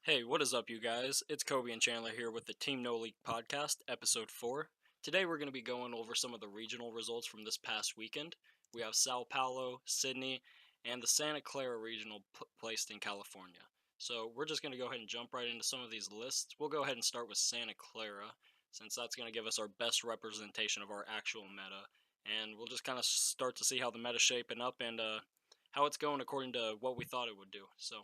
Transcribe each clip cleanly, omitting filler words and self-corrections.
Hey, what is up, you guys? It's Kobe and Chandler here with the Team No Leek podcast, episode 4. Today we're going to be going over some of the regional results from this past weekend. We have Sao Paulo, Sydney, and the Santa Clara regional placed in California. So we're just going to go ahead and jump right into some of these lists. We'll go ahead and start with Santa Clara, since that's going to give us our best representation of our actual meta. And we'll just kind of start to see how the meta's shaping up and how it's going according to what we thought it would do. So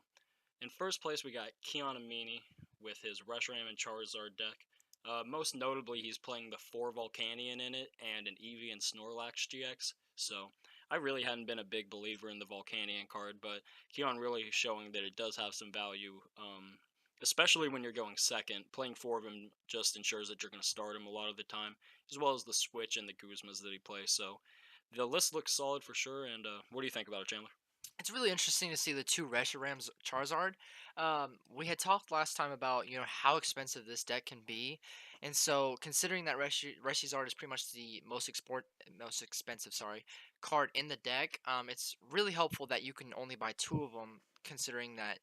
in first place, we got Kianamini with his Reshiram and Charizard deck. Most notably, he's playing the 4 Volcanion in it and an Eevee and Snorlax GX. So I really hadn't been a big believer in the Volcanion card, but Keon really showing that it does have some value, especially when you're going second. Playing 4 of him just ensures that you're going to start him a lot of the time, as well as the Switch and the Guzmas that he plays. So the list looks solid for sure, and what do you think about it, Chandler? It's really interesting to see the two Reshiram's Charizard. We had talked last time about how expensive this deck can be, and so considering that Reshizard is pretty much the most expensive card in the deck, it's really helpful that you can only buy two of them. Considering that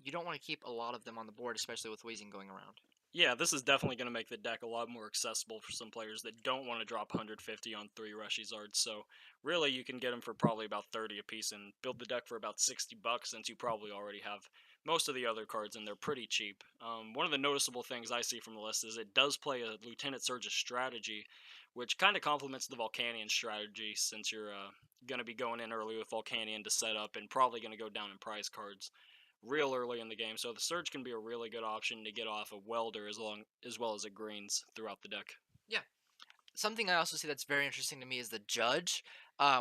you don't want to keep a lot of them on the board, especially with Weezing going around. Yeah, this is definitely going to make the deck a lot more accessible for some players that don't want to drop 150 on 3 Reshizards. So, really, you can get them for probably about 30 apiece and build the deck for about 60 bucks since you probably already have most of the other cards and they're pretty cheap. One of the noticeable things I see from the list is it does play a Lieutenant Surge's strategy, which kind of complements the Volcanion strategy since you're going to be going in early with Volcanion to set up and probably going to go down in prize cards real early in the game. So the Surge can be a really good option to get off a Welder as well as a Greens throughout the deck. Yeah. Something I also see that's very interesting to me is the Judge.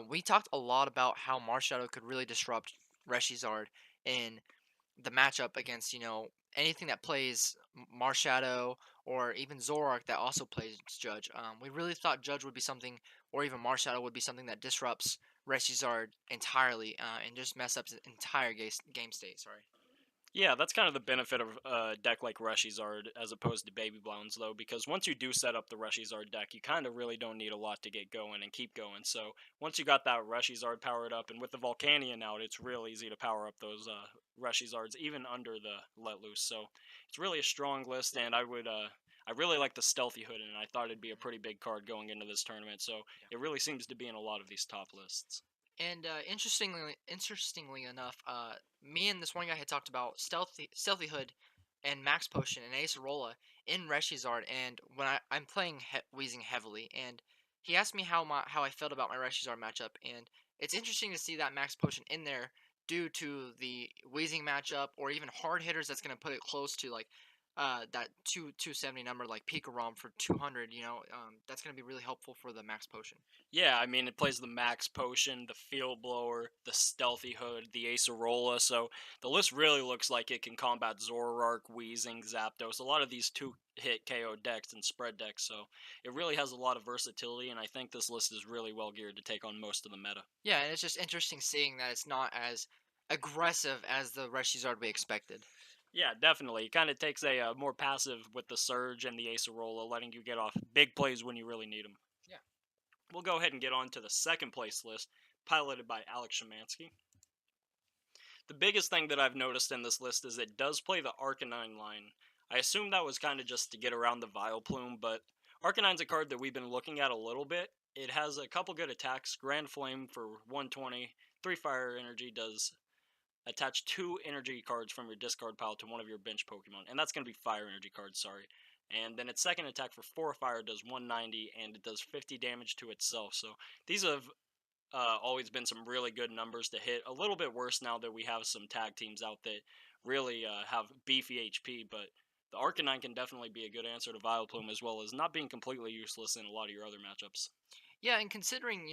We talked a lot about how Marshadow could really disrupt Reshizard in the matchup against anything that plays Marshadow or even Zoroark that also plays Judge. We really thought Judge would be something, or even Marshadow would be something that disrupts Reshizard entirely and just mess up his entire game state. Sorry. Yeah, that's kind of the benefit of a deck like Reshizard as opposed to Baby Blowns, though, because once you do set up the Reshizard deck, you kind of really don't need a lot to get going and keep going. So once you got that Reshizard powered up, and with the Volcanion out, it's real easy to power up those Reshizards even under the Let Loose. So it's really a strong list, and I really like the Stealthy Hood, and I thought it'd be a pretty big card going into this tournament. So it really seems to be in a lot of these top lists. And interestingly enough, me and this one guy had talked about Stealthy Hood and Max Potion and Acerola in Reshizard, and when I'm playing Weezing heavily, and he asked me how I felt about my Reshizard matchup, and it's interesting to see that Max Potion in there due to the Weezing matchup, or even hard hitters that's going to put it close to like that 270 number like Pikarom for 200. That's going to be really helpful for the Max Potion. Yeah, I mean, it plays the Max Potion, the Field Blower, the Stealthy Hood, the Acerola, so the list really looks like it can combat Zoroark, Weezing, Zapdos, a lot of these two-hit KO decks and spread decks, so it really has a lot of versatility, and I think this list is really well geared to take on most of the meta. Yeah, and it's just interesting seeing that it's not as aggressive as the Reshizard we expected. Yeah, definitely. It kind of takes a more passive with the Surge and the Acerola, letting you get off big plays when you really need them. Yeah. We'll go ahead and get on to the second place list, piloted by Alex Shemansky. The biggest thing that I've noticed in this list is it does play the Arcanine line. I assume that was kind of just to get around the Vileplume, but Arcanine's a card that we've been looking at a little bit. It has a couple good attacks. Grand Flame for 120, 3 Fire Energy does attach 2 energy cards from your discard pile to one of your bench Pokemon, and that's going to be Fire Energy cards, sorry. And then its second attack for 4 Fire does 190, and it does 50 damage to itself. So these have always been some really good numbers to hit. A little bit worse now that we have some tag teams out that really have beefy HP, but the Arcanine can definitely be a good answer to Vileplume as well as not being completely useless in a lot of your other matchups. Yeah, and considering,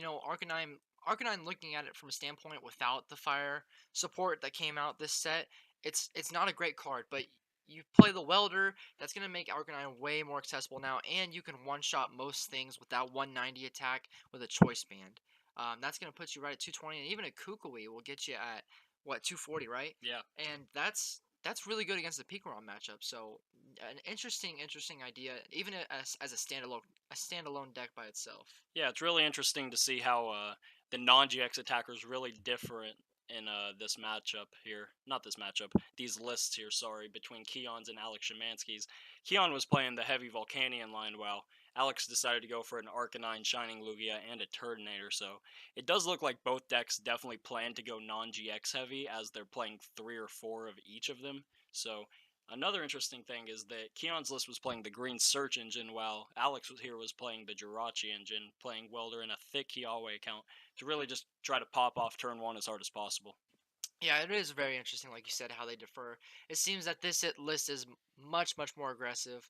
Arcanine looking at it from a standpoint without the fire support that came out this set, it's not a great card, but you play the welder, that's gonna make Arcanine way more accessible now, and you can one-shot most things with that 190 attack with a choice band. That's gonna put you right at 220, and even a Kukui will get you at what 240, right? Yeah. And that's really good against the Pikarom matchup. So an interesting idea, even as a standalone deck by itself. Yeah, it's really interesting to see how the non GX attackers really different in this matchup here. Not this matchup, these lists here, sorry, between Keon's and Alex Szymanski's. Keon was playing the heavy Volcanion line while Alex decided to go for an Arcanine, Shining Lugia, and a Turtonator, so it does look like both decks definitely plan to go non-GX heavy as they're playing 3 or 4 of each of them. So another interesting thing is that Keon's list was playing the green Search Engine while Alex was playing the Jirachi engine, playing Welder in a thick Kiawe account to really just try to pop off turn 1 as hard as possible. Yeah, it is very interesting, like you said, how they differ. It seems that this list is much more aggressive,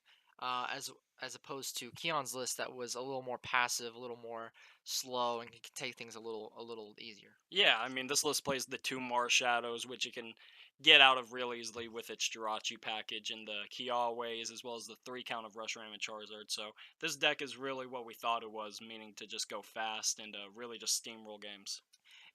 as opposed to Keon's list that was a little more passive, a little more slow, and can take things a little easier. Yeah, I mean, this list plays the 2 Mars Shadows, which you can get out of real easily with its Jirachi package and the Kiaways, as well as the 3 count of Rush Ram and Charizard. So this deck is really what we thought it was, meaning to just go fast and really just steamroll games.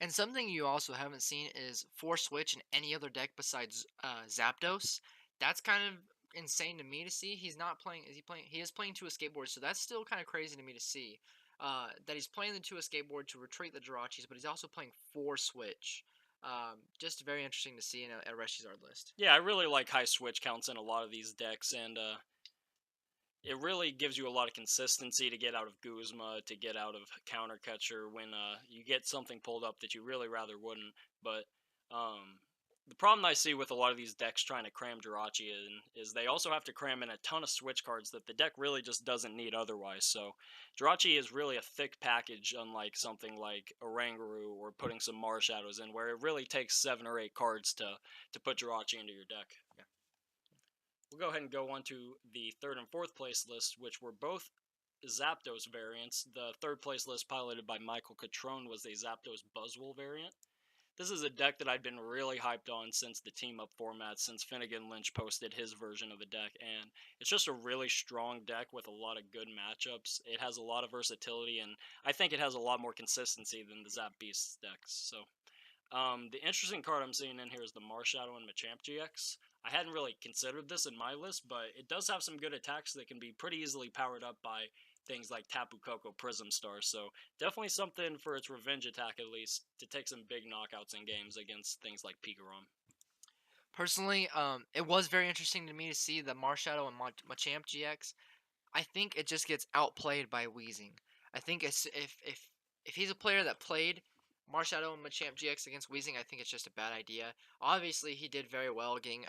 And something you also haven't seen is Force Switch in any other deck besides Zapdos. That's kind of insane to me to see. He's not playing. Is he playing? He is playing to a skateboard, so that's still kind of crazy to me to see. That he's playing the to a skateboard to retreat the Jirachis, but he's also playing Force Switch. Just very interesting to see in a Reshizard list. Yeah, I really like high switch counts in a lot of these decks, and it really gives you a lot of consistency to get out of Guzma, to get out of Counter Catcher when you get something pulled up that you really rather wouldn't. But um, the problem I see with a lot of these decks trying to cram Jirachi in is they also have to cram in a ton of switch cards that the deck really just doesn't need otherwise. So Jirachi is really a thick package, unlike something like Oranguru or putting some Mars Shadows in, where it really takes 7 or 8 cards to put Jirachi into your deck. Yeah. We'll go ahead and go on to the third and fourth place list, which were both Zapdos variants. The third place list, piloted by Michael Catrone, was a Zapdos Buzzwole variant. This is a deck that I'd been really hyped on since the team up format, since Finnegan Lynch posted his version of the deck, and it's just a really strong deck with a lot of good matchups. It has a lot of versatility, and I think it has a lot more consistency than the Zap Beast decks. So the interesting card I'm seeing in here is the Marshadow and Machamp GX. I hadn't really considered this in my list, but it does have some good attacks that can be pretty easily powered up by things like Tapu Koko Prism Star. So definitely something for its revenge attack at least to take some big knockouts in games against things like Pikarom. Personally, it was very interesting to me to see the Marshadow and Machamp GX. I think it just gets outplayed by Weezing. I think if he's a player that played Marshadow and Machamp GX against Weezing, I think it's just a bad idea. Obviously, he did very well getting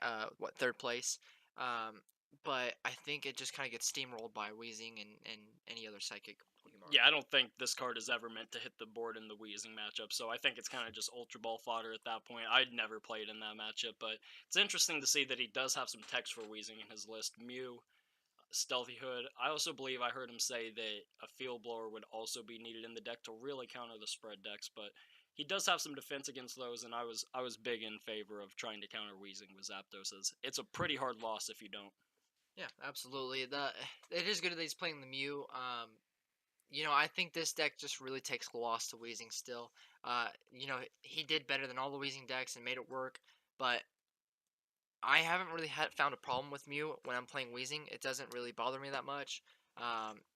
third place, um, but I think it just kind of gets steamrolled by Weezing and any other psychic Pokemon. Yeah, I don't think this card is ever meant to hit the board in the Weezing matchup, so I think it's kind of just Ultra Ball fodder at that point. I'd never played in that matchup, but it's interesting to see that he does have some text for Weezing in his list. Mew, Stealthy Hood. I also believe I heard him say that a Field Blower would also be needed in the deck to really counter the spread decks, but he does have some defense against those, and I was big in favor of trying to counter Weezing with Zapdos. It's a pretty hard loss if you don't. Yeah, absolutely. It is good that he's playing the Mew. I think this deck just really takes a loss to Weezing still. He did better than all the Weezing decks and made it work, but I haven't really found a problem with Mew when I'm playing Weezing. It doesn't really bother me that much.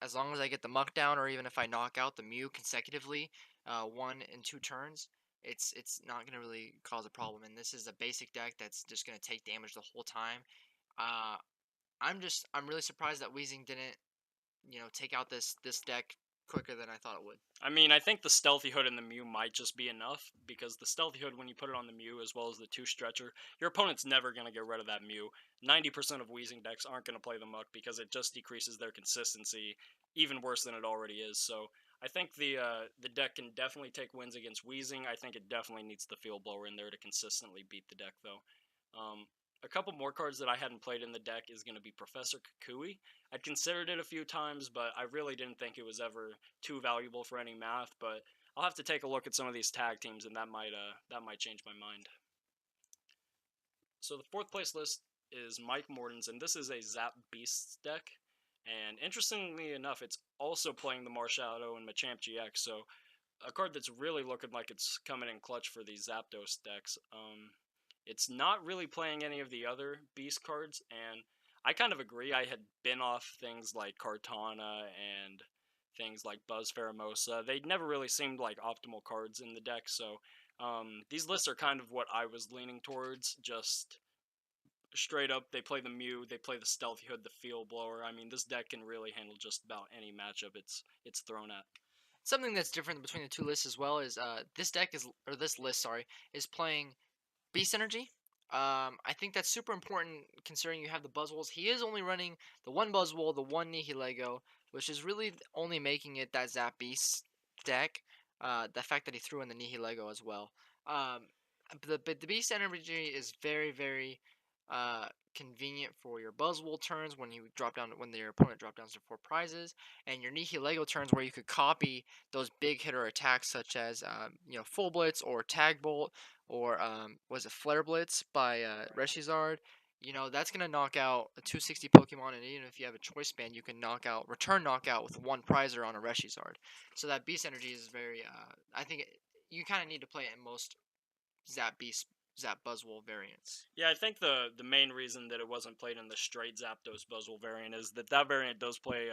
As long as I get the Muck down, or even if I knock out the Mew consecutively, 1 and 2 turns, it's not gonna really cause a problem. And this is a basic deck that's just gonna take damage the whole time. Uh, I'm really surprised that Weezing didn't take out this deck quicker than I thought it would. I mean, I think the Stealthy Hood and the Mew might just be enough, because the Stealthy Hood, when you put it on the Mew as well as the 2 Stretcher, your opponent's never going to get rid of that Mew. 90% of Weezing decks aren't going to play the Muck because it just decreases their consistency even worse than it already is. So I think the deck can definitely take wins against Weezing. I think it definitely needs the Field Blower in there to consistently beat the deck, though. A couple more cards that I hadn't played in the deck is going to be Professor Kukui. I'd considered it a few times, but I really didn't think it was ever too valuable for any math. But I'll have to take a look at some of these tag teams, and that might change my mind. So the fourth place list is Mike Morton's, and this is a Zap Beasts deck. And interestingly enough, it's also playing the Marshadow and Machamp GX, so a card that's really looking like it's coming in clutch for these Zapdos decks. It's not really playing any of the other Beast cards, and I kind of agree. I had been off things like Kartana and things like Buzz Pheromosa. They never really seemed like optimal cards in the deck, so These lists are kind of what I was leaning towards. Just straight up, they play the Mew, they play the Stealthy Hood, the Field Blower. I mean, this deck can really handle just about any matchup it's thrown at. Something that's different between the two lists as well is this list, sorry, is playing Beast Energy. I think that's super important considering you have the Buzzwoles. He is only running the one Buzzwole, the one Nihilego, which is really only making it that Zap Beast deck. The fact that he threw in the Nihilego as well. Um, the Beast Energy is very uh, convenient for your Buzzwole turns when you drop down when your opponent drop downs to 4 prizes, and your Nihilego turns where you could copy those big hitter attacks such as Full Blitz or Tag Bolt or was it Flare Blitz by Reshizard. That's gonna knock out a 260 Pokemon, and even if you have a choice band, you can return knockout with one prizer on a Reshizard. So that Beast Energy is very. I think you kind of need to play it in most Zap Beast, Zap Buzzwole variants. Yeah, I think the main reason that it wasn't played in the straight Zapdos Buzzwole variant is that variant does play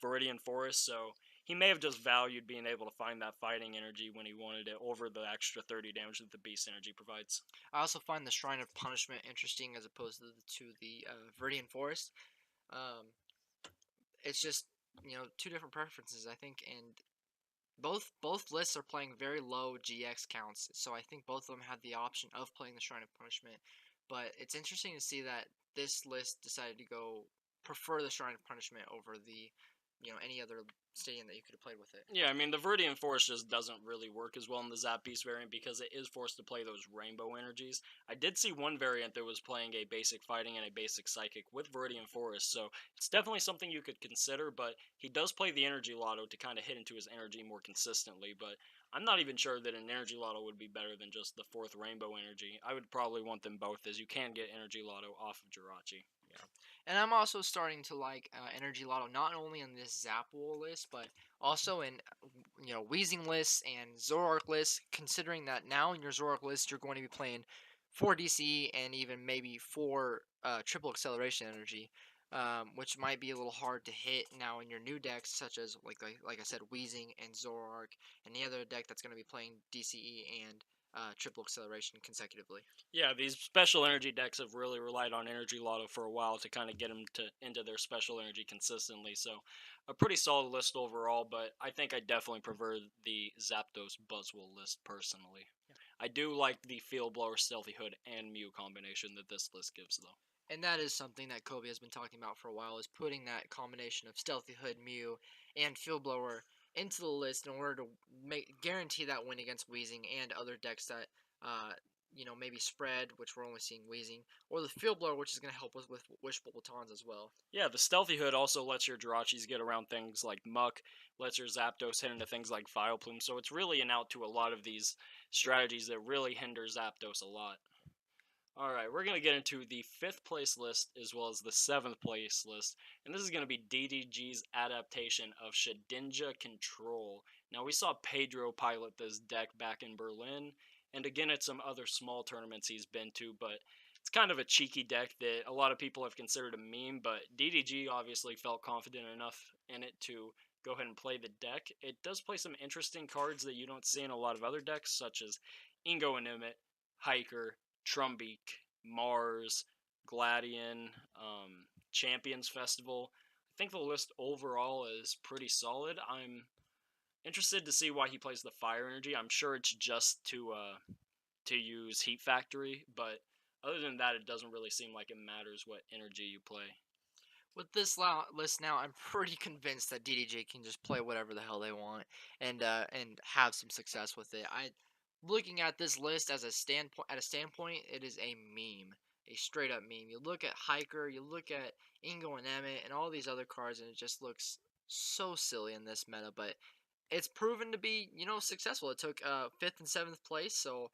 Viridian Forest, so he may have just valued being able to find that fighting energy when he wanted it over the extra 30 damage that the Beast Energy provides. I also find the Shrine of Punishment interesting as opposed to the Viridian Forest. Um, it's just two different preferences, I think, and both lists are playing very low GX counts, so I think both of them have the option of playing the Shrine of Punishment. But it's interesting to see that this list decided to go prefer the Shrine of Punishment over the any other stadium that you could have played with it. Yeah, I mean, the Viridian Forest just doesn't really work as well in the Zap Beast variant because it is forced to play those rainbow energies. I did see one variant that was playing a basic fighting and a basic psychic with Viridian Forest, so it's definitely something you could consider, but he does play the Energy Lotto to kind of hit into his energy more consistently, but I'm not even sure that an Energy Lotto would be better than just the fourth Rainbow Energy. I would probably want them both, as you can get Energy Lotto off of Jirachi. Yeah. And I'm also starting to like Energy Lotto not only on this Zapwol list, but also in Weezing lists and Zoroark lists. Considering that now in your Zoroark list you're going to be playing 4 DCE and even maybe 4 triple acceleration energy, which might be a little hard to hit now in your new decks, such as like I said, Weezing and Zoroark, and the other deck that's going to be playing DCE and triple acceleration consecutively. Yeah, these special energy decks have really relied on Energy Lotto for a while to kind of get them into their special energy consistently. So, a pretty solid list overall, but I think I definitely prefer the Zapdos Buzzwole list personally. Yeah. I do like the Field Blower, Stealthy Hood, and Mew combination that this list gives, though. And that is something that Kobe has been talking about for a while, is putting that combination of Stealthy Hood, Mew, and Field Blower into the list in order to guarantee that win against Weezing and other decks that, maybe spread, which we're only seeing Weezing, or the Field Blower, which is going to help us with Wishful Batons as well. Yeah, the Stealthy Hood also lets your Jirachis get around things like Muck, lets your Zapdos hit into things like Vileplume, so it's really an out to a lot of these strategies that really hinder Zapdos a lot. Alright, we're going to get into the 5th place list as well as the 7th place list, and this is going to be DDG's adaptation of Shedinja Control. Now, we saw Pedro pilot this deck back in Berlin, and again at some other small tournaments he's been to, but it's kind of a cheeky deck that a lot of people have considered a meme, but DDG obviously felt confident enough in it to go ahead and play the deck. It does play some interesting cards that you don't see in a lot of other decks, such as Ingo and Emmett, Hiker, Trumbeak, Mars, Gladion, Champions Festival. I think the list overall is pretty solid. I'm interested to see why he plays the Fire Energy. I'm sure it's just to use Heat Factory, but other than that, it doesn't really seem like it matters what energy you play. With this list now, I'm pretty convinced that DDG can just play whatever the hell they want and have some success with it. Looking at this list as a standpoint, it is a meme, a straight up meme. You look at Hiker, you look at Ingo and Emmett, and all these other cards, and it just looks so silly in this meta. But it's proven to be successful. It took 5th and 7th place, so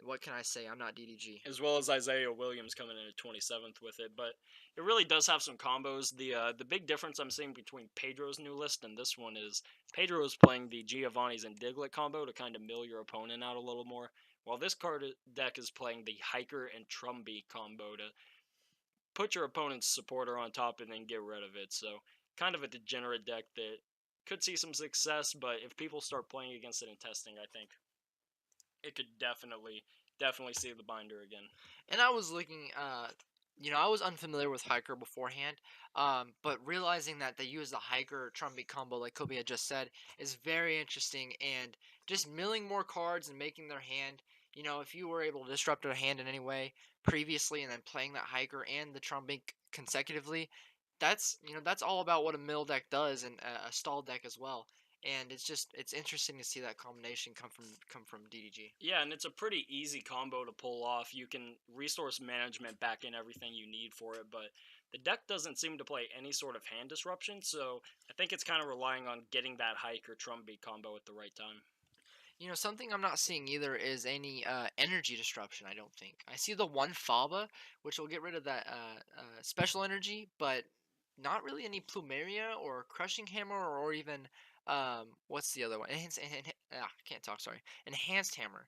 what can I say? I'm not DDG. As well as Isaiah Williams coming in at 27th with it, but it really does have some combos. The big difference I'm seeing between Pedro's new list and this one is Pedro is playing the Giovanni's and Diglett combo to kind of mill your opponent out a little more, while this card deck is playing the Hiker and Trumbeak combo to put your opponent's supporter on top and then get rid of it. So kind of a degenerate deck that could see some success, but if people start playing against it in testing, I think it could definitely see the binder again. And I was looking, I was unfamiliar with Hiker beforehand, but realizing that they use the Hiker Trumpet combo, like Kobe had just said, is very interesting. And just milling more cards and making their hand, if you were able to disrupt their hand in any way previously, and then playing that Hiker and the Trumpet consecutively, that's all about what a mill deck does, and a stall deck as well. And it's interesting to see that combination come from DDG. Yeah, and it's a pretty easy combo to pull off. You can resource management back in everything you need for it, but the deck doesn't seem to play any sort of hand disruption, so I think it's kind of relying on getting that hike or trump beat combo at the right time. Something I'm not seeing either is any energy disruption, I don't think. I see the one Faba, which will get rid of that special energy, but not really any Plumeria or Crushing Hammer or even, what's the other one? I can't talk, sorry. Enhanced Hammer.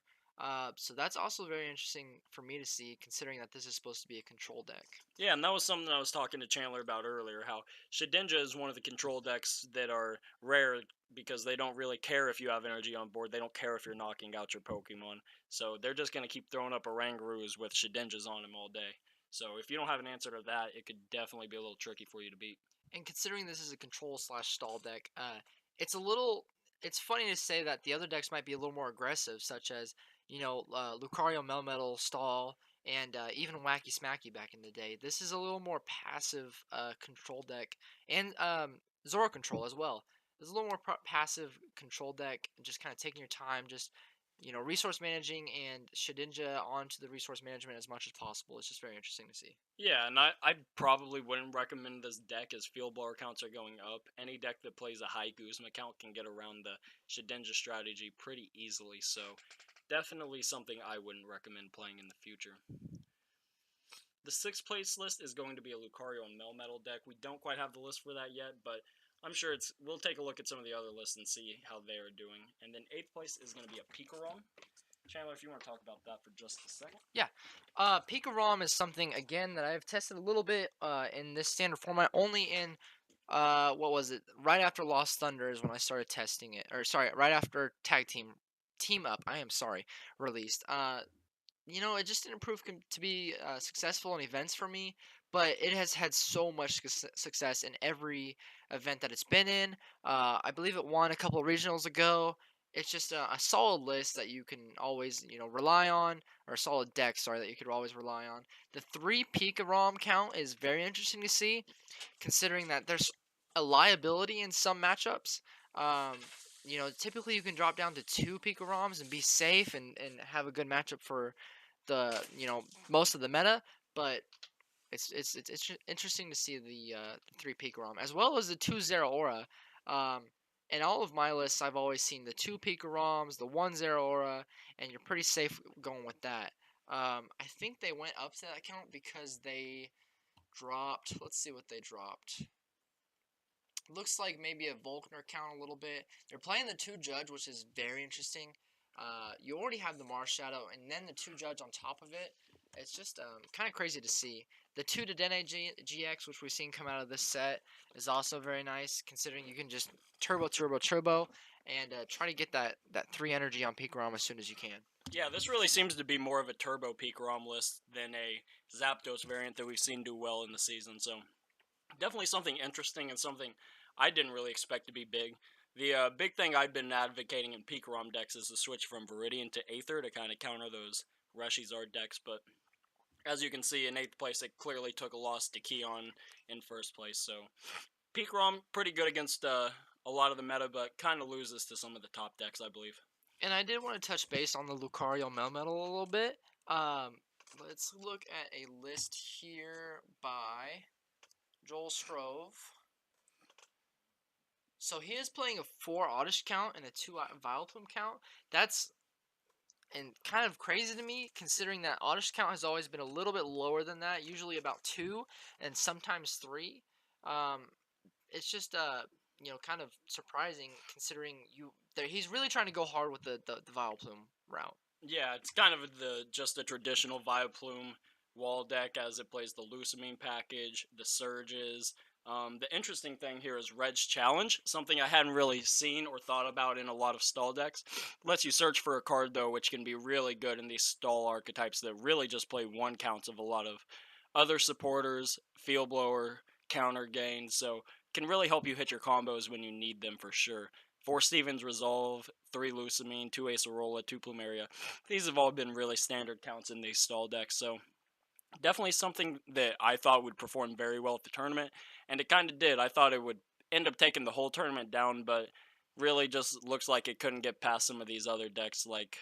So that's also very interesting for me to see, considering that this is supposed to be a control deck. Yeah, and that was something I was talking to Chandler about earlier, how Shedinja is one of the control decks that are rare because they don't really care if you have energy on board. They don't care if you're knocking out your Pokemon. So they're just going to keep throwing up Orangaroos with Shedinjas on them all day. So if you don't have an answer to that, it could definitely be a little tricky for you to beat. And considering this is a control slash stall deck, it's a little. It's funny to say that the other decks might be a little more aggressive, such as Lucario Melmetal stall and even Wacky Smacky back in the day. This is a little more passive control deck, and Zoro control as well. There's a little more passive control deck, just kind of taking your time, just resource managing and Shedinja onto the resource management as much as possible. It's just very interesting to see. Yeah, and I probably wouldn't recommend this deck as field blower counts are going up. Any deck that plays a high Guzma count can get around the Shedinja strategy pretty easily, so definitely something I wouldn't recommend playing in the future. The sixth place list is going to be a Lucario and Melmetal deck. We don't quite have the list for that yet, but I'm sure we'll take a look at some of the other lists and see how they are doing. And then eighth place is going to be a Pikarom. Chandler, if you want to talk about that for just a second. Yeah. Pika ROM is something, again, that I've tested a little bit in this standard format, only in, what was it? Right after Lost Thunder is when I started testing it. Or, sorry, right after Team Up, I am sorry, released. It just didn't prove to be successful in events for me, but it has had so much success in every event that it's been in. I believe it won a couple of regionals ago. It's just a solid list that you can always, rely on, or a solid deck, sorry, that you could always rely on. The 3 Pika ROM count is very interesting to see, considering that there's a liability in some matchups. Typically you can drop down to 2 Pika ROMs and be safe and have a good matchup for the most of the meta, but it's interesting to see the 3 Pikarom as well as the 2 Zeraora. In all of my lists, I've always seen the 2 Pikoroms, the 1 Zeraora, and you're pretty safe going with that. I think they went up to that count because they dropped. Let's see what they dropped. Looks like maybe a Volkner count a little bit. They're playing the 2 Judge, which is very interesting. You already have the Mars Shadow, and then the 2 Judge on top of it. It's just kind of crazy to see. The 2 Dedenne GX, which we've seen come out of this set, is also very nice, considering you can just turbo, and try to get that 3 energy on Pikarom as soon as you can. Yeah, this really seems to be more of a turbo Pikarom list than a Zapdos variant that we've seen do well in the season, so definitely something interesting and something I didn't really expect to be big. The big thing I've been advocating in Pikarom decks is the switch from Viridian to Aether to kind of counter those Reshizard decks, but as you can see, in 8th place, it clearly took a loss to Keon in 1st place, so Pikarom, pretty good against a lot of the meta, but kind of loses to some of the top decks, I believe. And I did want to touch base on the Lucario Melmetal a little bit. Let's look at a list here by Joel Strove. So he is playing a 4 Oddish count and a 2 Vileplume count. That's kind of crazy to me, considering that Oddish count has always been a little bit lower than that, usually about 2 and sometimes 3. It's just kind of surprising, considering he's really trying to go hard with the Vileplume route. Yeah, it's kind of just a traditional Vileplume wall deck as it plays the Lucamine package, the Surges, The interesting thing here is Red's Challenge, something I hadn't really seen or thought about in a lot of stall decks. Lets you search for a card, though, which can be really good in these stall archetypes that really just play one counts of a lot of other supporters, field blower, counter gains, so can really help you hit your combos when you need them for sure. 4 Stevens Resolve, 3 Lucamine, 2 Acerola, 2 Plumeria. These have all been really standard counts in these stall decks, so definitely something that I thought would perform very well at the tournament, and it kind of did. I thought it would end up taking the whole tournament down, but really just looks like it couldn't get past some of these other decks like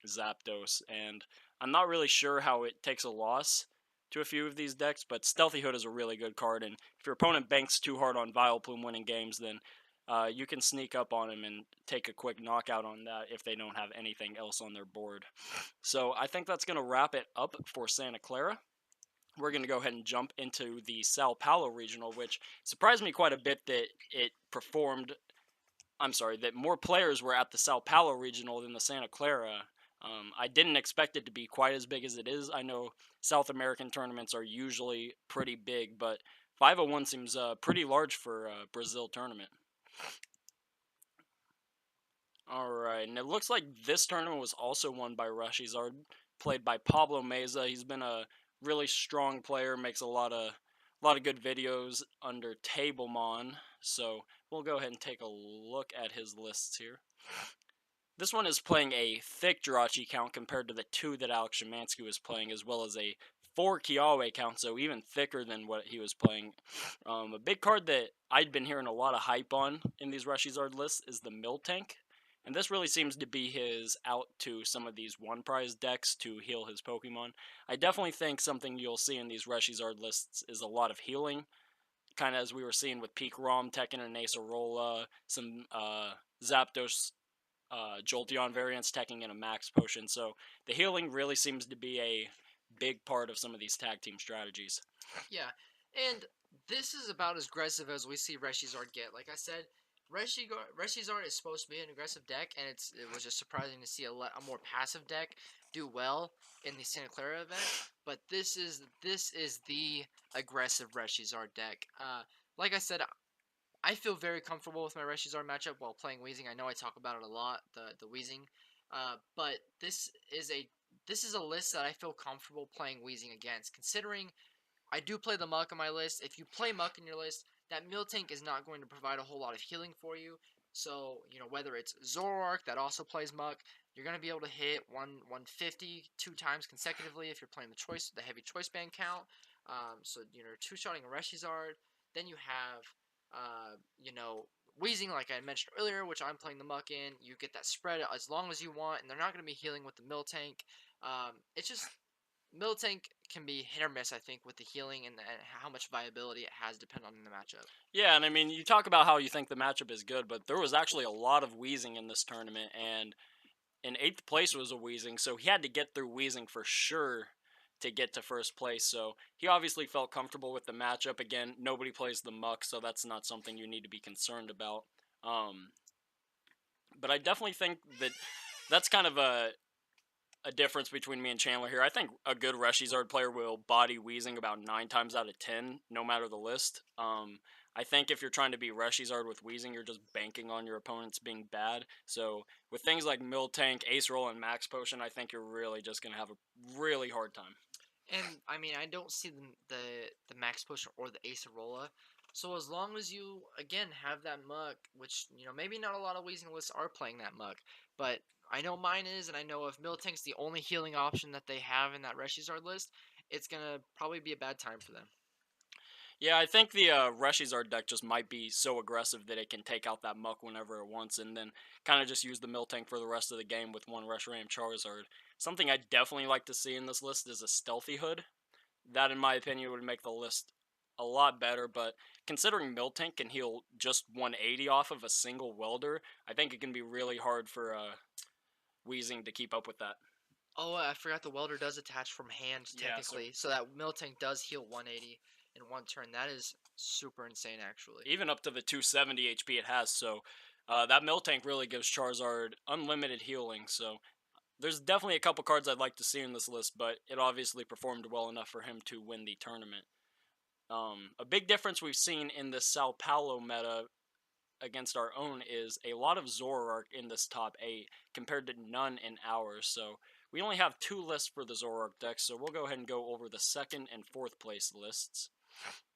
Zapdos, and I'm not really sure how it takes a loss to a few of these decks, but Stealthy Hood is a really good card, and if your opponent banks too hard on Vileplume winning games, then you can sneak up on him and take a quick knockout on that if they don't have anything else on their board. So I think that's going to wrap it up for Santa Clara. We're going to go ahead and jump into the Sao Paulo regional, which surprised me quite a bit that it performed. I'm sorry, that more players were at the Sao Paulo regional than the Santa Clara. I didn't expect it to be quite as big as it is. I know South American tournaments are usually pretty big, but 501 seems pretty large for a Brazil tournament. Alright, and it looks like this tournament was also won by Rashizard, played by Pablo Meza. He's been a really strong player, makes a lot of good videos under Tablemon. So we'll go ahead and take a look at his lists here. This one is playing a thick Jirachi count compared to the 2 that Alex Szymanski was playing, as well as a 4 Kiawe count, so even thicker than what he was playing. A big card that I'd been hearing a lot of hype on in these Rashizard lists is the Miltank. And this really seems to be his out to some of these one prize decks to heal his Pokemon. I definitely think something you'll see in these Reshizard lists is a lot of healing. Kind of as we were seeing with Peak Rom, Tekken and Acerola, some Zapdos Jolteon variants teching in a Max Potion. So the healing really seems to be a big part of some of these tag team strategies. Yeah, and this is about as aggressive as we see Reshizard get. Like I said, Reshizard is supposed to be an aggressive deck, and it was just surprising to see a more passive deck do well in the Santa Clara event. But this is the aggressive Reshizard deck. Like I said, I feel very comfortable with my Reshizard matchup while playing Weezing. I know I talk about it a lot, the Weezing, but this is a list that I feel comfortable playing Weezing against, considering I do play the Muck on my list. If you play Muck in your list, that Miltank is not going to provide a whole lot of healing for you. So, whether it's Zoroark that also plays Muck, you're going to be able to hit 150 2 times consecutively if you're playing the heavy choice band count. So, two-shotting a Reshizard. Then you have, Weezing, like I mentioned earlier, which I'm playing the Muck in. You get that spread as long as you want, and they're not going to be healing with the Miltank. It's just Miltank can be hit or miss, I think, with the healing and how much viability it has depending on the matchup. Yeah, and I mean, you talk about how you think the matchup is good, but there was actually a lot of Weezing in this tournament, and in 8th place was a Weezing, so he had to get through Weezing for sure to get to first place. So he obviously felt comfortable with the matchup. Again, nobody plays the Muck, so that's not something you need to be concerned about. But I definitely think that that's kind of a difference between me and Chandler here. I think a good Reshizard player will body Weezing about 9 times out of 10, no matter the list. I think if you're trying to beat Reshizard with Weezing, you're just banking on your opponents being bad. So with things like Miltank, Acerola, and Max Potion, I think you're really just going to have a really hard time. And I mean, I don't see the Max Potion or the Acerola. So as long as you again have that Muck, which maybe not a lot of Weezing lists are playing that Muck, but I know mine is, and I know if Miltank's the only healing option that they have in that Reshizard list, it's gonna probably be a bad time for them. Yeah, I think the Reshizard deck just might be so aggressive that it can take out that Muck whenever it wants, and then kind of just use the Miltank for the rest of the game with one Reshiram Charizard. Something I definitely like to see in this list is a Stealthy Hood. That, in my opinion, would make the list a lot better, but considering Miltank can heal just 180 off of a single welder, I think it can be really hard for Weezing to keep up with that. Oh, I forgot the welder does attach from hand Yeah, technically, so that Miltank does heal 180 in one turn. That is super insane, actually. even up to the 270 HP it has, so that Miltank really gives Charizard unlimited healing, so there's definitely a couple cards I'd like to see in this list, but it obviously performed well enough for him to win the tournament. A big difference we've seen in the Sao Paulo meta against our own is a lot of Zoroark in this top 8 compared to none in ours. So we only have 2 lists for the Zoroark deck, so we'll go ahead and go over the 2nd and 4th place lists.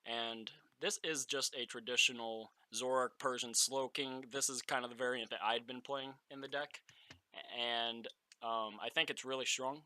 And this is just a traditional Zoroark Persian Slowking. This is kind of the variant that I'd been playing in the deck, and I think it's really strong.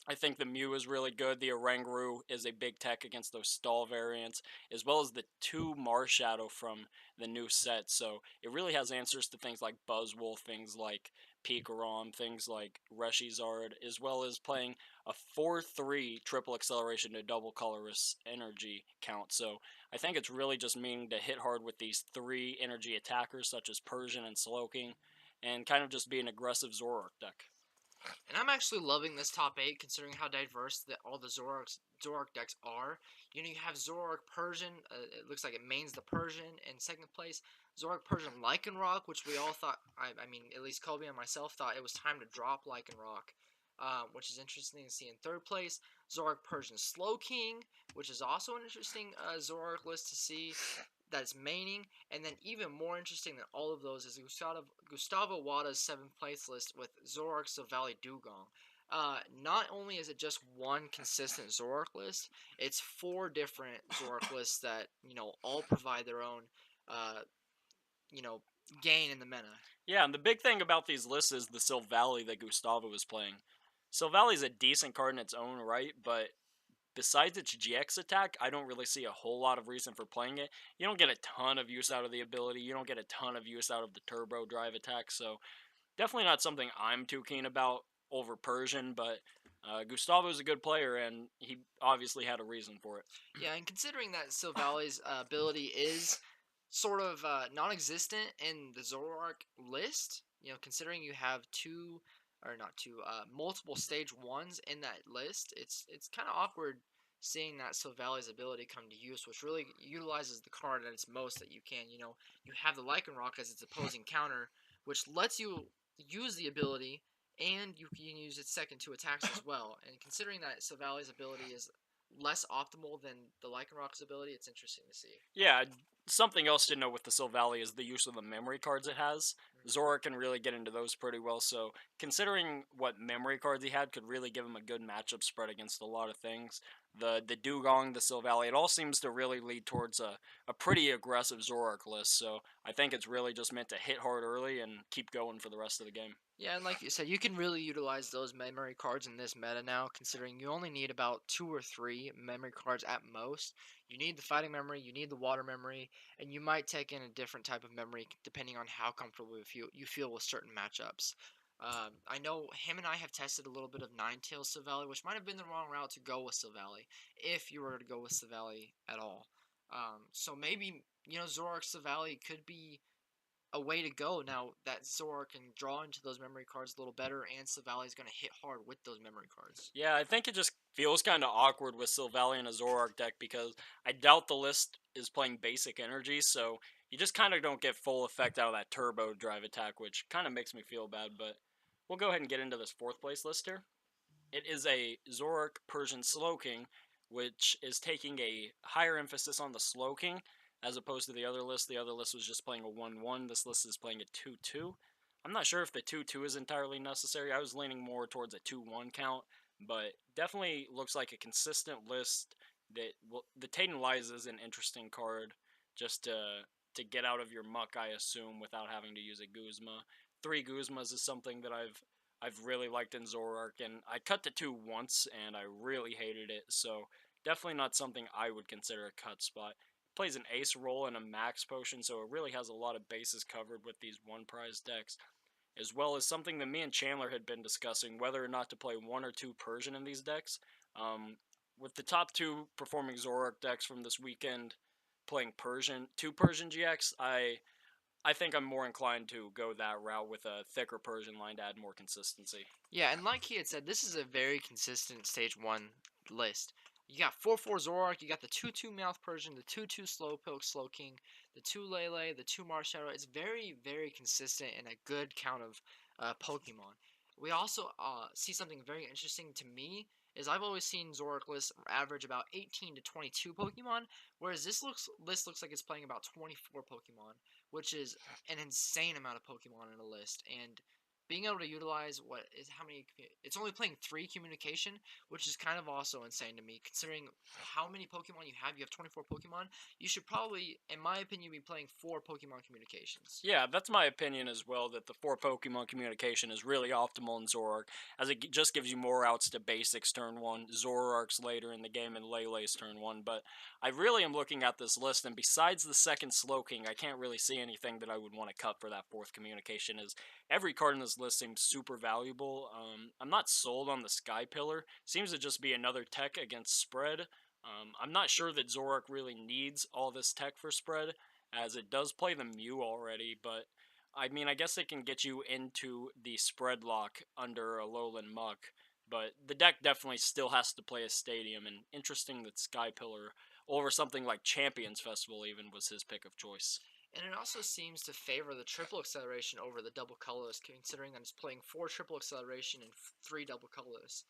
I think the Mew is really good. The Oranguru is a big tech against those stall variants, as well as the 2 Marshadow from the new set. So it really has answers to things like Buzzwolf, things like Pikarom, things like Reshizard, as well as playing a 4-3 triple acceleration to double colorless energy count. So I think it's really just meaning to hit hard with these 3 energy attackers, such as Persian and Slowking, and kind of just be an aggressive Zoroark deck. And I'm actually loving this top 8, considering how diverse all the Zoroark decks are. You know, you have Zoroark Persian. It looks like it mains the Persian in 2nd place. Zoroark Persian Lycanroc, which we all thought, I mean, at least Kobe and myself thought it was time to drop Lycanroc, which is interesting to see in 3rd place. Zoroark Persian Slowking, which is also an interesting Zoroark list to see that's maining, and then even more interesting than all of those is Gustavo Wada's 7th place list with Zoroark Silvally Dugong. Not only is it just one consistent Zoroark list, it's 4 different Zoroark lists that, you know, all provide their own, you know, gain in the meta. Yeah, and the big thing about these lists is the Silvally that Gustavo is playing. Silvally's a decent card in its own right, but besides its GX attack, I don't really see a whole lot of reason for playing it. You don't get a ton of use out of the ability, you don't get a ton of use out of the turbo drive attack, so definitely not something I'm too keen about over Persian, but Gustavo's a good player, and he obviously had a reason for it. Yeah, and considering that Silvally's ability is sort of non-existent in the Zoroark list, you know, considering you have multiple stage 1s in that list, it's kind of awkward seeing that Silvally's ability come to use, which really utilizes the card at its most that you can. You know, you have the Lycanroc as its opposing counter, which lets you use the ability, and you can use its second 2 attacks as well. And considering that Silvally's ability is less optimal than the Lycanroc's ability, it's interesting to see. Yeah, something else to note with the Silvally is the use of the memory cards it has. Zora can really get into those pretty well, so considering what memory cards he had could really give him a good matchup spread against a lot of things. The Dugong, the Silvally, it all seems to really lead towards a pretty aggressive Zoroark list, so I think it's really just meant to hit hard early and keep going for the rest of the game. Yeah, and like you said, you can really utilize those memory cards in this meta now, considering you only need about 2 or 3 memory cards at most. You need the fighting memory, you need the water memory, and you might take in a different type of memory depending on how comfortable you feel with certain matchups. I know him and I have tested a little bit of Ninetales Silvally, which might have been the wrong route to go with Silvally, if you were to go with Silvally at all. So maybe, you know, Zoroark Silvally could be a way to go now that Zora can draw into those memory cards a little better, and Silvally is going to hit hard with those memory cards. Yeah, I think it just feels kind of awkward with Silvally and a Zoroark deck because I doubt the list is playing basic energy, so you just kind of don't get full effect out of that turbo drive attack, which kind of makes me feel bad, but we'll go ahead and get into this 4th place list here. It is a Zoroark Persian Slowking, which is taking a higher emphasis on the Slowking as opposed to the other list. The other list was just playing a 1-1. This list is playing a 2-2. I'm not sure if the 2-2 is entirely necessary. I was leaning more towards a 2-1 count, but definitely looks like a consistent list that the Taden Liza is an interesting card just to get out of your muck, I assume, without having to use a Guzma. 3 Guzmas is something that I've really liked in Zoroark, and I cut to 2 once, and I really hated it, so definitely not something I would consider a cut spot. Plays an ace role and a max potion, so it really has a lot of bases covered with these 1 prize decks, as well as something that me and Chandler had been discussing, whether or not to play 1 or 2 Persian in these decks. With the top 2 performing Zoroark decks from this weekend playing 2 Persian GX, I think I'm more inclined to go that route with a thicker Persian line to add more consistency. Yeah, and like he had said, this is a very consistent stage 1 list. You got 4-4 Zoroark, you got the 2-2 Mouth Persian, the 2-2 Slowpoke Slowking, the 2 Lele, the 2 Marshadow. It's very, very consistent and a good count of Pokemon. We also see something very interesting to me is I've always seen Zoroark lists average about 18 to 22 Pokemon, whereas list looks like it's playing about 24 Pokemon, which is an insane amount of Pokemon in a list. And being able to utilize it's only playing 3 communication, which is kind of also insane to me considering how many Pokemon you have. You have 24 Pokemon. You should probably, in my opinion, be playing 4 Pokemon communications. Yeah, that's my opinion as well, that the 4 Pokemon communication is really optimal in Zoroark, as it just gives you more outs to basics turn 1, Zoroark's later in the game, and Lele's turn 1. But I really am looking at this list, and besides the second Slowking, I can't really see anything that I would want to cut for that 4th communication, as every card in this list seems super valuable. I'm not sold on the Sky Pillar, seems to just be another tech against spread. I'm not sure that Zoroark really needs all this tech for spread, as it does play the Mew already, but I mean, I guess it can get you into the spread lock under a Lowland Muck, but the deck definitely still has to play a Stadium, and interesting that Sky Pillar over something like Champions Festival even was his pick of choice. And it also seems to favor the triple acceleration over the double colorless, considering that it's playing 4 triple acceleration and 3 double colorless.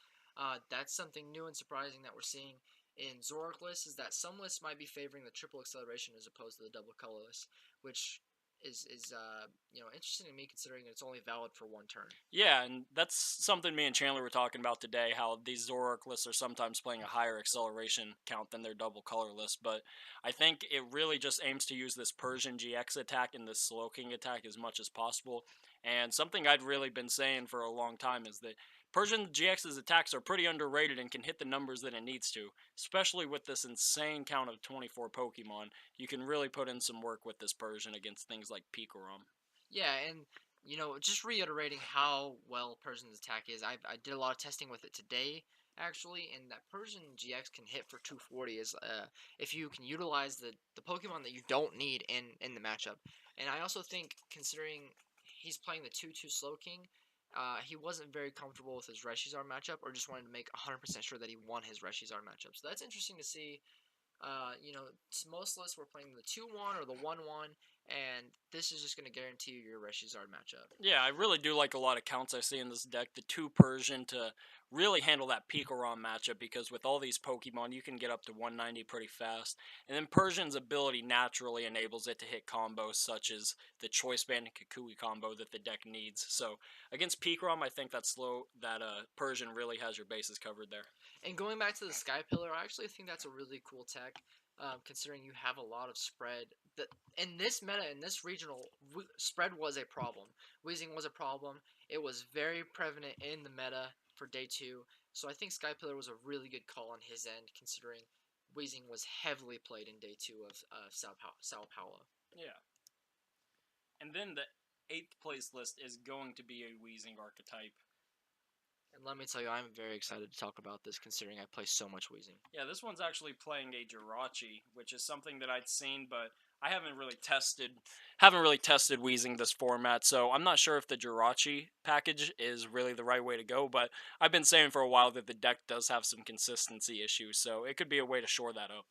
That's something new and surprising that we're seeing in Zoroark lists, is that some lists might be favoring the triple acceleration as opposed to the double colorless, which is interesting to me considering it's only valid for 1 turn. Yeah, and that's something me and Chandler were talking about today, how these Zoroark lists are sometimes playing a higher acceleration count than their double color list, but I think it really just aims to use this Persian GX attack and this Slowking attack as much as possible, and something I'd really been saying for a long time is that Persian GX's attacks are pretty underrated and can hit the numbers that it needs to, especially with this insane count of 24 Pokemon. You can really put in some work with this Persian against things like Pikarom. Yeah, and just reiterating how well Persian's attack is, I did a lot of testing with it today, actually, and that Persian GX can hit for 240 is if you can utilize the Pokemon that you don't need in the matchup. And I also think, considering he's playing the 2-2 Slowking, he wasn't very comfortable with his Reshizar matchup, or just wanted to make 100% sure that he won his Reshizar matchup. So that's interesting to see. Most lists were playing the 2-1 or the 1-1, and this is just going to guarantee you your Reshizard matchup. Yeah, I really do like a lot of counts I see in this deck. The 2 Persian to really handle that Pikarom matchup, because with all these Pokemon, you can get up to 190 pretty fast. And then Persian's ability naturally enables it to hit combos such as the Choice Band and Kukui combo that the deck needs. So against Pikarom, I think that Persian really has your bases covered there. And going back to the Sky Pillar, I actually think that's a really cool tech, considering you have a lot of spread. That in this meta, in this regional, spread was a problem. Weezing was a problem. It was very prevalent in the meta for day 2. So I think Sky Pillar was a really good call on his end, considering Weezing was heavily played in day 2 of Sao Paulo. Yeah. And then the 8th place list is going to be a Weezing archetype. And let me tell you, I'm very excited to talk about this, considering I play so much Weezing. Yeah, this one's actually playing a Jirachi, which is something that I'd seen, but I haven't really tested Weezing this format, so I'm not sure if the Jirachi package is really the right way to go, but I've been saying for a while that the deck does have some consistency issues, so it could be a way to shore that up.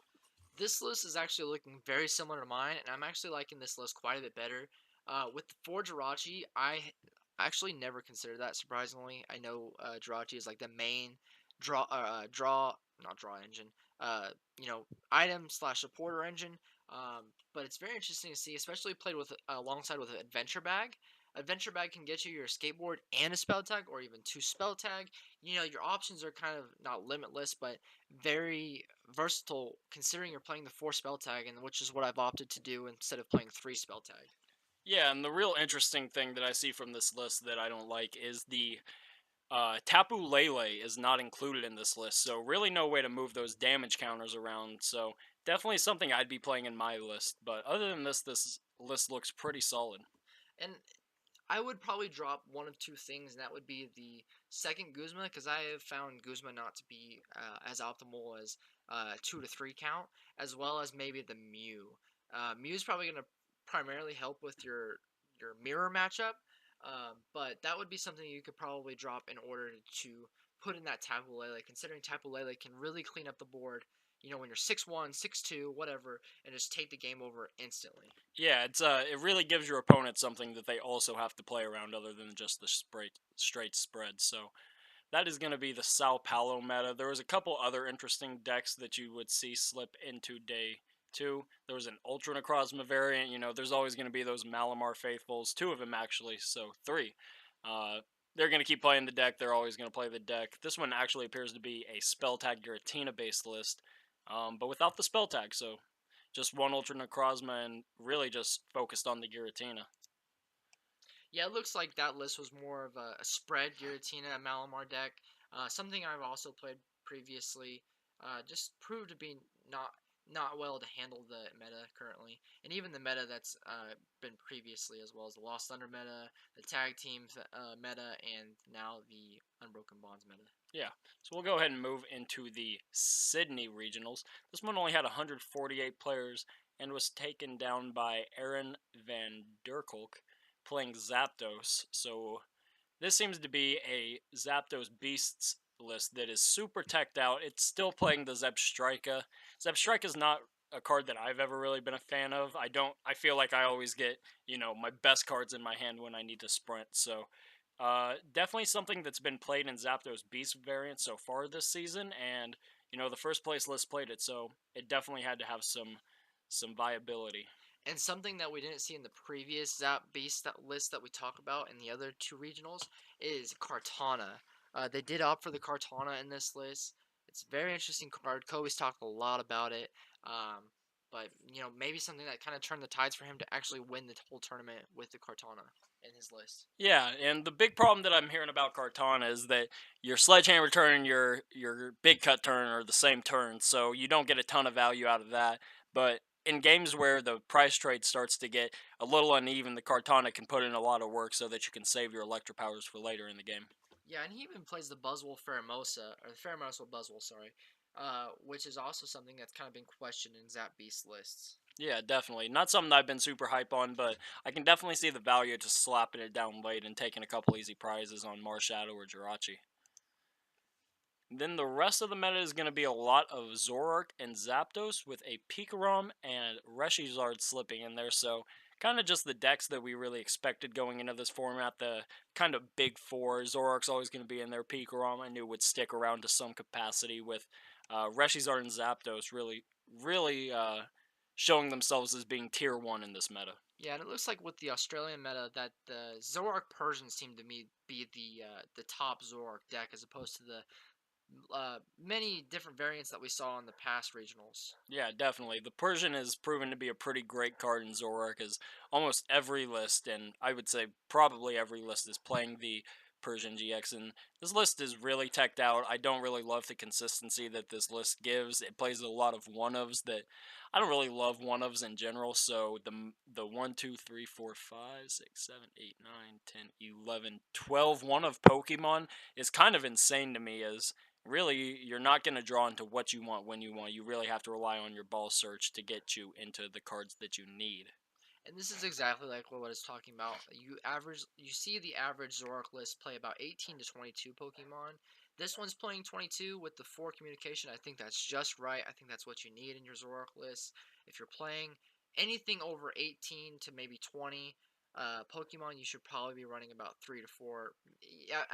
This list is actually looking very similar to mine, and I'm actually liking this list quite a bit better. With the 4 Jirachi, I actually never considered that, surprisingly. I know Jirachi is like the main not draw engine, uh, item slash supporter engine. But it's very interesting to see, especially played with alongside with an adventure bag. Adventure bag can get you your skateboard and a spell tag, or even 2 spell tag. Your options are kind of not limitless, but very versatile, considering you're playing the 4 spell tag, and which is what I've opted to do instead of playing 3 spell tag. Yeah, and the real interesting thing that I see from this list that I don't like is the Tapu Lele is not included in this list, so really no way to move those damage counters around, so definitely something I'd be playing in my list, but other than this list looks pretty solid. And I would probably drop one of 2 things, and that would be the second Guzma, because I have found Guzma not to be as optimal as 2 to 3 count, as well as maybe the Mew. Mew is probably going to primarily help with your mirror matchup, but that would be something you could probably drop in order to put in that Tapu Lele, considering Tapu Lele can really clean up the board. When you're 6-1, 6-2, whatever, and just take the game over instantly. Yeah, it really gives your opponent something that they also have to play around other than just the straight spread. So that is going to be the Sao Paulo meta. There was a couple other interesting decks that you would see slip into day two. There was an Ultra Necrozma variant. There's always going to be those Malamar Faithfuls, two of them actually, so three. Uh, they're going to keep playing the deck. They're always going to play the deck. This one actually appears to be a spell tag Giratina based list, but without the spell tag, so just one Ultra Necrozma and really just focused on the Giratina. Yeah, it looks like that list was more of a spread Giratina Malamar deck. Something I've also played previously. Just proved to be not not well to handle the meta currently, and even the meta that's been previously, as well as the Lost Thunder meta, the tag team meta, and now the Unbroken Bonds meta. Yeah, so we'll go ahead and move into the Sydney regionals. This one only had 148 players and was taken down by Aaron Van Der Kolk playing Zapdos. So this seems to be a Zapdos Beasts list that is super teched out. It's still playing the Zebstrika. Zebstrika is not a card that I've ever really been a fan of. I feel like I always get, my best cards in my hand when I need to sprint. So definitely something that's been played in Zapdos Beast variant so far this season, and the first place list played it, so it definitely had to have some viability. And something that we didn't see in the previous Zap Beast list that we talk about in the other two regionals is Kartana. They did opt for the Kartana in this list. It's a very interesting card. Kobe's talked a lot about it. But maybe something that kind of turned the tides for him to actually win the whole tournament with the Kartana in his list. Yeah, and the big problem that I'm hearing about Kartana is that your Sledgehammer turn and your Big Cut turn are the same turn, so you don't get a ton of value out of that. But in games where the price trade starts to get a little uneven, the Kartana can put in a lot of work so that you can save your Electro Powers for later in the game. Yeah, and he even plays the Buzzwole Pheromosa, or the Pheromosa Buzzwole, sorry, which is also something that's kind of been questioned in Zap Beast lists. Yeah, definitely. Not something I've been super hype on, but I can definitely see the value of just slapping it down late and taking a couple easy prizes on Marshadow or Jirachi. Then the rest of the meta is going to be a lot of Zoroark and Zapdos with a Pikarom and Reshizard slipping in there. So kind of just the decks that we really expected going into this format. The kind of big four. Zoroark's always going to be in there. Pikarom I knew would stick around to some capacity with Reshizard and Zapdos really showing themselves as being tier 1 in this meta. Yeah, and it looks like with the Australian meta that the Zoroark Persian seem to me be the top Zoroark deck as opposed to the many different variants that we saw in the past regionals. Yeah, definitely. The Persian has proven to be a pretty great card in Zoroark, as almost every list, and I would say probably every list, is playing the Persian GX. And this list is really teched out. I don't really love the consistency that this list gives. It plays a lot of one ofs that I don't really love one ofs in general. So the 1, 2, 3, 4, 5, 6, 7, 8, 9, 10, 11, 12 one of Pokemon is kind of insane to me, as really you're not going to draw into what you want when you want. You really have to rely on your ball search to get you into the cards that you need. And this is exactly like what I was talking about. You see the average Zoroark list play about 18 to 22 Pokemon. This one's playing 22 with the 4 communication. I think that's just right. I think that's what you need in your Zoroark list. If you're playing anything over 18 to maybe 20 Pokemon, you should probably be running about 3 to 4.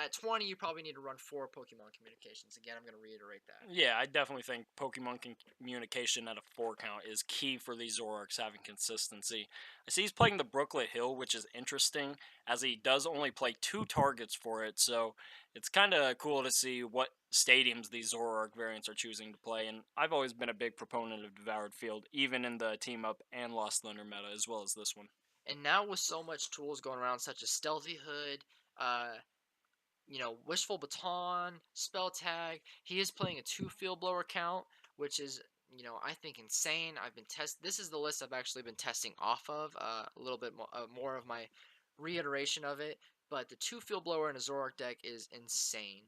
At 20, you probably need to run 4 Pokemon communications. Again, I'm going to reiterate that. Yeah, I definitely think Pokemon communication at a 4 count is key for these Zoroarks having consistency. I see he's playing the Brooklet Hill, which is interesting, as he does only play 2 targets for it, so it's kind of cool to see what stadiums these Zoroark variants are choosing to play, and I've always been a big proponent of Devoured Field, even in the Team Up and Lost Thunder meta, as well as this one. And now with so much tools going around, such as Stealthy Hood, uh, Wishful Baton, Spell Tag. He is playing a 2 Field Blower count, which is, I think insane. This is the list I've actually been testing off of. A little bit more of my reiteration of it. But the 2 Field Blower in a Zoroark deck is insane.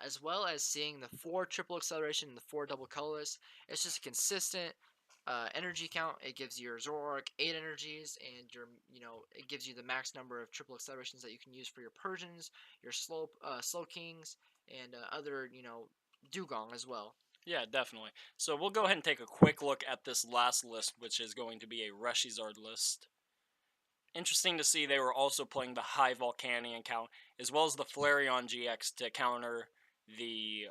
As well as seeing the 4 triple acceleration and the 4 double colorless. It's just consistent energy count. It gives your Zoroark 8 energies, and it gives you the max number of triple accelerations that you can use for your Persians, your slow kings, and other Dugong as well. Yeah, definitely. So we'll go ahead and take a quick look at this last list, which is going to be a Reshizard list. interesting to see they were also playing the High Volcanion count as well as the Flareon GX to counter the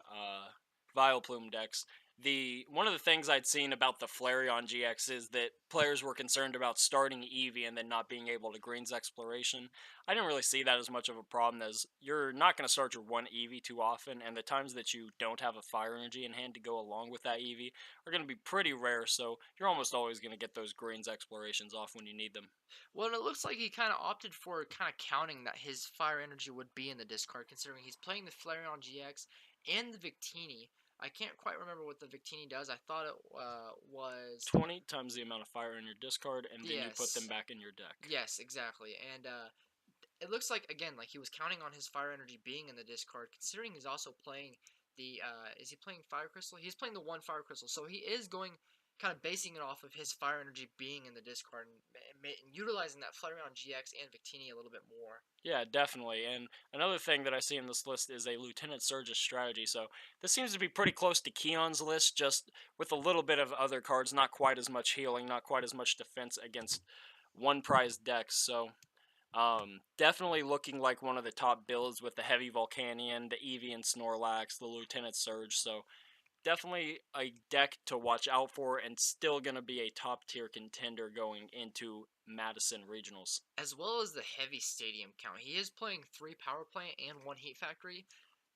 Vileplume decks. The one of the things I'd seen about the Flareon GX is that players were concerned about starting Eevee and then not being able to Greens Exploration. I didn't really see that as much of a problem, as you're not going to start your one Eevee too often, and the times that you don't have a Fire Energy in hand to go along with that Eevee are going to be pretty rare, so you're almost always going to get those Greens Explorations off when you need them. Well, and it looks like he kind of opted for kind of counting that his fire energy would be in the discard, considering he's playing the Flareon GX and the Victini. I can't quite remember what the Victini does. I thought it was 20 times the amount of fire in your discard, and then you put them yes, back in your deck. yes, exactly. And it looks like again like he was counting on his fire energy being in the discard, considering he's also playing the is he playing fire crystal? He's playing the one fire crystal, so he is going kind of basing it off of his fire energy being in the discard and utilizing that Flareon GX and Victini a little bit more. Yeah, definitely. And another thing that I see in this list is a Lieutenant Surge's strategy. So this seems to be pretty close to Keon's list, just with a little bit of other cards, not quite as much healing, not quite as much defense against one prize decks. So definitely looking like one of the top builds with the Heavy Volcanion, the Eevee and Snorlax, the Lieutenant Surge. So definitely a deck to watch out for, and still going to be a top tier contender going into Madison Regionals. As well as the heavy stadium count. He is playing 3 power plant and 1 heat factory.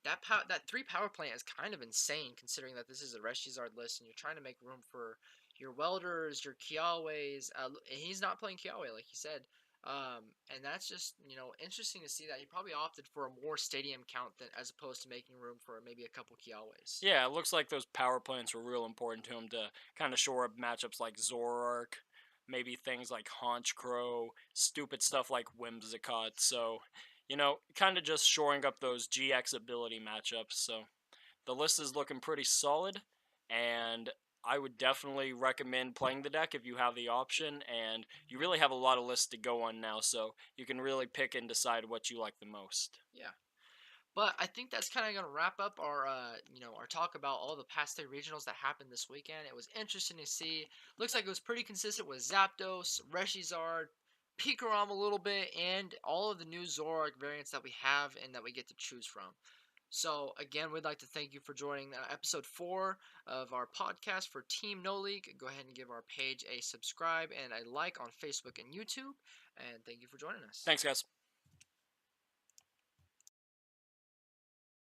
That 3 power plant is kind of insane, considering that this is a Reshizard list and you're trying to make room for your welders, your Kiawe's. And he's not playing Kiawe like he said. And that's just interesting to see that he probably opted for a more stadium count than as opposed to making room for maybe a couple Kiawe's. Yeah, it looks like those power plants were real important to him to kind of shore up matchups like Zoroark, maybe things like Haunch Crow, stupid stuff like Whimsicott. So, kind of just shoring up those GX ability matchups. So, the list is looking pretty solid, and I would definitely recommend playing the deck if you have the option. And you really have a lot of lists to go on now, so you can really pick and decide what you like the most. Yeah. But I think that's kind of going to wrap up our, our talk about all the past 3 regionals that happened this weekend. It was interesting to see. Looks like it was pretty consistent with Zapdos, Reshizard, Pikarom a little bit, and all of the new Zoroark variants that we have and that we get to choose from. So again, we'd like to thank you for joining episode 4 of our podcast for Team No Leak. Go ahead and give our page a subscribe and a like on Facebook and YouTube. And thank you for joining us. Thanks, guys.